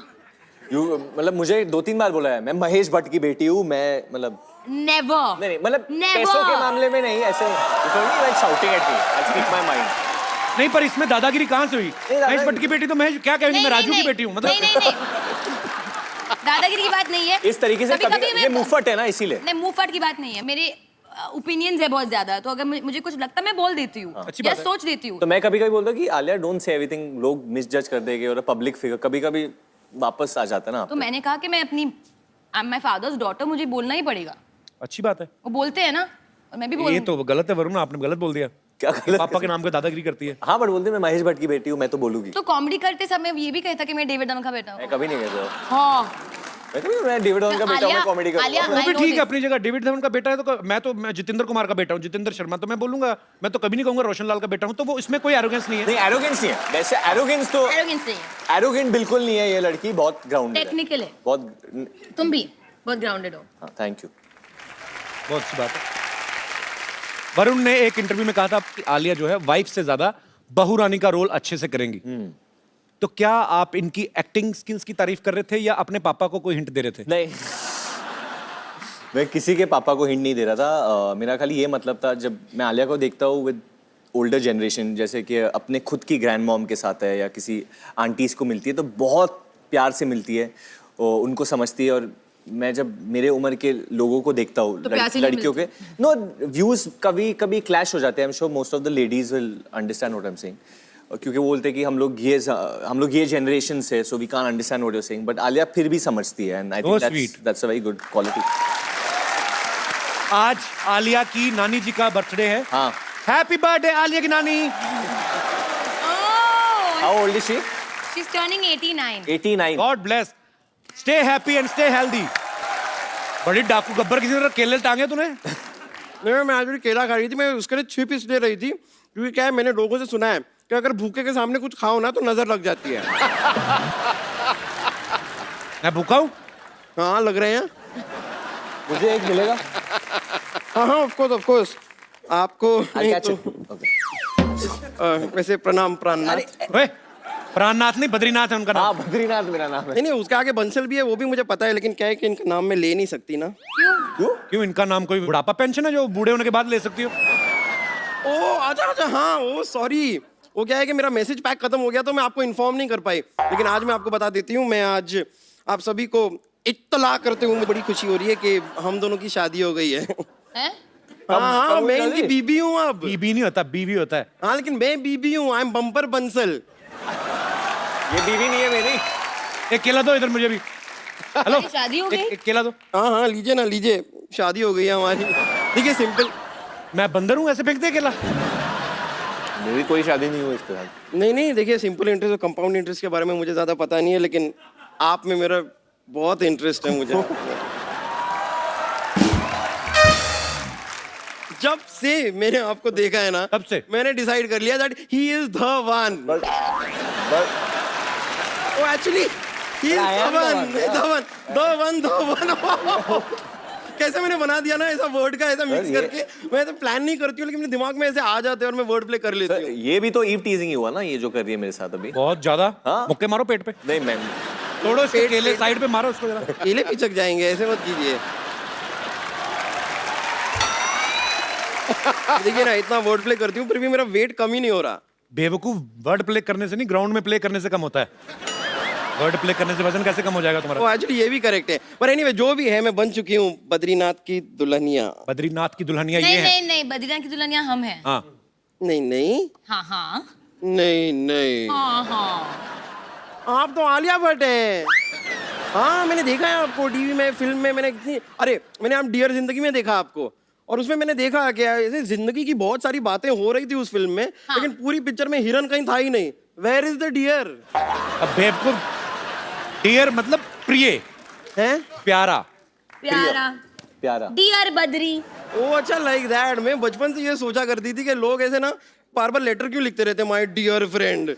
मतलब मुझे 2-3 बार बोला है, मैं महेश भट्ट की बेटी हूँ, मैं मतलब
नेवर।
नहीं मतलब
Never.
पैसों के मामले में नहीं, ऐसे like shouting at me, I speak my mind।
नहीं, पर इसमें दादागिरी कहाँ से हुई? महेश भट्ट की बेटी तो महेश क्या कहेंगी? मैं राजू की बेटी हूँ, मतलब
नहीं दादागिरी की बात नहीं है।
इस तरीके से
कभी-कभी
ये
मैं-
मुफ्फट है ना, इसीलिए।
नहीं, मुंहफट की बात नहीं है। मेरे ओपिनियंस है बहुत ज्यादा, तो अगर मुझे कुछ लगता है मैं बोल देती हूँ
अच्छी
या
बात है।
सोच देती हूँ।
तो मैं कभी कभी बोलता हूँ कि आलिया डोंट से एवरीथिंग, लोग मिसजज कर देंगे, और पब्लिक फिगर कभी कभी वापस आ जाता है ना।
तो मैंने कहा कि मैं अपनी I am my father's daughter, मुझे बोलना ही पड़ेगा।
अच्छी बात है।
वो बोलते हैं ना, और मैं भी
ये
बोलूँ।
तो गलत है वरुण, आपने गलत बोल दिया।
क्या गलत?
पापा के नाम पे दादागिरी करती है।
हाँ, बट बोलते मैं महेश भट्ट की बेटी हूँ, मैं तो बोलूंगी।
तो कॉमेडी करते समय ये भी कहता कि मैं डेविड डन का बेटा हूँ।
मैं कभी नहीं कहता।
हाँ,
मैं डेविड धवन का बेटा हूं, मैं कॉमेडी
आलिया,
करूंगा।
वो भी ठीक है अपनी जगह, डेविड धवन का बेटा है तो मैं जितेंद्र कुमार का बेटा हूँ, जितेंद्र शर्मा, तो मैं बोलूंगा, मैं तो कभी नहीं कहूंगा रोशन लाल का बेटा हूँ, तो वो इसमें कोई एरोगेंस नहीं है।
नहीं एरोगेंस नहीं है, वैसे एरोगेंस तो
Arrogance नहीं है,
एरोगेंट बिल्कुल नहीं है, ये लड़की बहुत ग्राउंडेड है,
टेक्निकल है,
बहुत।
तुम भी बहुत ग्राउंडेड हो।
हाँ थैंक यू।
बहुत अच्छी बात है। वरुण ने एक इंटरव्यू में कहा था कि आलिया जो है वाइफ से ज्यादा बहू रानी का रोल अच्छे से करेंगी। तो क्या आप इनकी एक्टिंग स्किल्स की तारीफ कर रहे थे या अपने पापा को कोई हिंट दे रहे थे?
नहीं मैं किसी के पापा को हिंट नहीं दे रहा था। मेरा खाली ये मतलब था, जब मैं आलिया को देखता हूँ विद ओल्डर जनरेशन, जैसे कि अपने खुद की ग्रैंड मॉम के साथ है या किसी आंटीज को मिलती है, तो बहुत प्यार से मिलती है, उनको समझती है। और मैं जब मेरे उम्र के लोगों को देखता हूँ,
तो प्यार से नहीं
लड़कियों के नो व्यूज कभी कभी क्लैश हो जाते हैं। I am sure most of the ladies will understand what I am saying, क्योंकि वो बोलते हैं कि हम लोग ये जनरेशन से, so we can't understand what you are saying, but Alia फिर भी समझती है, and I think that's a very good quality.
आज आलिया की नानी जी का बर्थडे है।
हाँ।
हैप्पी बर्थडे आलिया की नानी।
How old is she?
She is turning 89।
89।
God bless, stay happy and stay healthy. बड़ी डाकू गब्बर, किसी ने केले टांगे तूने?
नहीं, मैं आज भी केला खा रही थी, मैं उसके लिए छिप इसलिए रही थी क्योंकि क्या है, मैंने लोगों से सुना है कि अगर भूखे के सामने कुछ खाओ ना तो नजर लग जाती है।
मैं भूखा हूँ?
हाँ लग रहे हैं।
मुझे एक मिलेगा?
हाँ हाँ ऑफ कोर्स आपको
I'll
नहीं
catch
तो
it. Okay.
वैसे प्रणाम प्राणनाथ।
ओए, प्राणनाथ नहीं, बद्रीनाथ है उनका नाम।
हाँ बद्रीनाथ मेरा नाम है।
नहीं उसके आगे बंसल भी है, वो भी मुझे पता है, लेकिन क्या है कि इनका नाम मैं ले नहीं सकती ना।
क्यों? इनका नाम कोई बुढ़ापा पेंशन है जो बूढ़े होने के बाद ले सकती हो?
ओ अच्छा हाँ, ओ सॉरी, वो क्या है कि मेरा मैसेज पैक खत्म हो गया तो मैं आपको इन्फॉर्म नहीं कर पाई, लेकिन आज मैं आपको बता देती हूँ। मैं आज आप सभी को इत्तला करते हुए मुझे बड़ी खुशी हो रही है कि हम दोनों की शादी हो गई है।
हैं?
हाँ मैं इनकी बीबी हूँ अब।
बीबी नहीं होता, बीवी होता है।
हाँ लेकिन मैं बीबी हूँ, आई एम बम्पर बंसल।
ये बीवी नहीं है मेरी।
एक केला दो इधर मुझे भी। हेलो,
शादी हो गई?
एक केला दो।
हाँ लीजिए ना लीजिए, शादी हो गई है हमारी। देखिए सिंपल।
मैं बंदर हूँ, ऐसे फेंकते केला?
मेरी कोई शादी नहीं हुई इसके साथ।
नहीं देखिए, सिंपल इंटरेस्ट और कंपाउंड इंटरेस्ट के बारे में मुझे ज्यादा पता नहीं है, लेकिन आप में मेरा बहुत इंटरेस्ट है मुझे। जब से मैंने आपको देखा है ना,
तब से
मैंने डिसाइड कर लिया that he is the one. Oh actually he is the one. कैसे मैंने बना दिया ना ऐसा वर्ड का, ऐसा मिक्स करके। मैं तो प्लान नहीं करती हूँ, लेकिन मेरे दिमाग में ऐसे आ जाते हैं और मैं वर्ड प्ले कर लेती हूँ।
ये भी तो ईव टीजिंग ही हुआ ना, ये जो कर रही है मेरे साथ अभी।
बहुत ज्यादा।
हाँ?
मुक्के मारो पेट पे।
नहीं मैम,
तोड़ो इसके केले, साइड पे मारो उसको जरा।
केले पिचक जाएंगे, ऐसे मत कीजिए। देखिए ना, इतना वर्ड प्ले करती हूँ फिर भी मेरा वेट कम ही नहीं हो रहा।
बेवकूफ, वर्ड प्ले करने से नहीं, ग्राउंड में प्ले करने से कम होता है। वर्ड प्ले करने से वजन कैसे कम हो जाएगा तुम्हारा?
वो एक्चुअली ये भी करेक्ट है, पर एनीवे जो भी है, मैं बन चुकी हूँ बद्रीनाथ की दुल्हनिया।
बद्रीनाथ की दुल्हनिया ये
नहीं
है?
नहीं नहीं, बद्रीनाथ की दुल्हनिया हम हैं।
हाँ।
नहीं
हाँ हाँ
नहीं
हाँ हाँ।
आप तो आलिया भट्ट हैं। हाँ मैंने देखा है आपको टीवी में, फिल्म में। मैंने कितनी, अरे मैंने आप डियर जिंदगी में देखा आपको, और उसमें मैंने देखा कि ऐसे जिंदगी की बहुत सारी बातें हो रही थी उस फिल्म में। हाँ। लेकिन पूरी पिक्चर में हिरन कहीं था ही नहीं। Where is the dear?
अब बेवकूफ, डियर मतलब प्रिय
है,
प्यारा
प्यारा।
डियर बद्री।
ओ अच्छा, लाइक दैट। मैं बचपन से ये सोचा करती थी कि लोग ऐसे ना बार बार लेटर क्यों लिखते रहते, माय डियर फ्रेंड।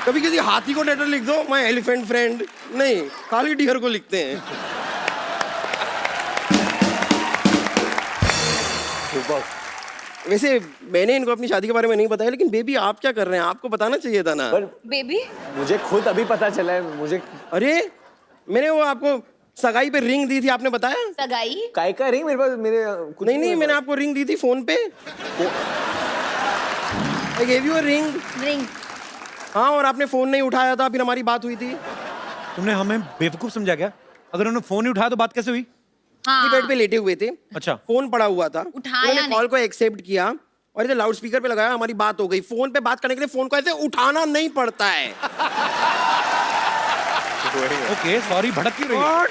कभी किसी हाथी को लेटर लिख दो, माय एलिफेंट फ्रेंड। नहीं, खाली डियर को लिखते हैं। वैसे मैंने इनको अपनी शादी के बारे में नहीं बताया, लेकिन बेबी आप क्या कर रहे हैं? आपको बताना चाहिए था ना।
पर
बेबी
मुझे खुद अभी पता चला है। मुझे
अरे मैंने वो आपको सगाई पे रिंग दी थी, आपने बताया?
सगाई?
काय का रिंग मेरे पास, मेरे कुछ
नहीं मैंने आपको रिंग दी थी फोन पे। I gave you a ring.
Ring?
हाँ, और आपने फोन नहीं उठाया था, फिर हमारी बात हुई थी।
तुमने हमें बेवकूफ समझा क्या? अगर उन्होंने फोन नहीं उठाया तो बात कैसे हुई?
हाँ।
बेड पे लेटे हुए थे,
अच्छा,
फोन पड़ा हुआ था,
उठाया
उन्होंने कॉल को एक्सेप्ट किया और इधर लाउड स्पीकर पे लगाया, हमारी बात हो गई। फोन पे बात करने के लिए फोन को ऐसे उठाना नहीं पड़ता है।
ओके सॉरी, भड़क क्यों रही है?
गॉड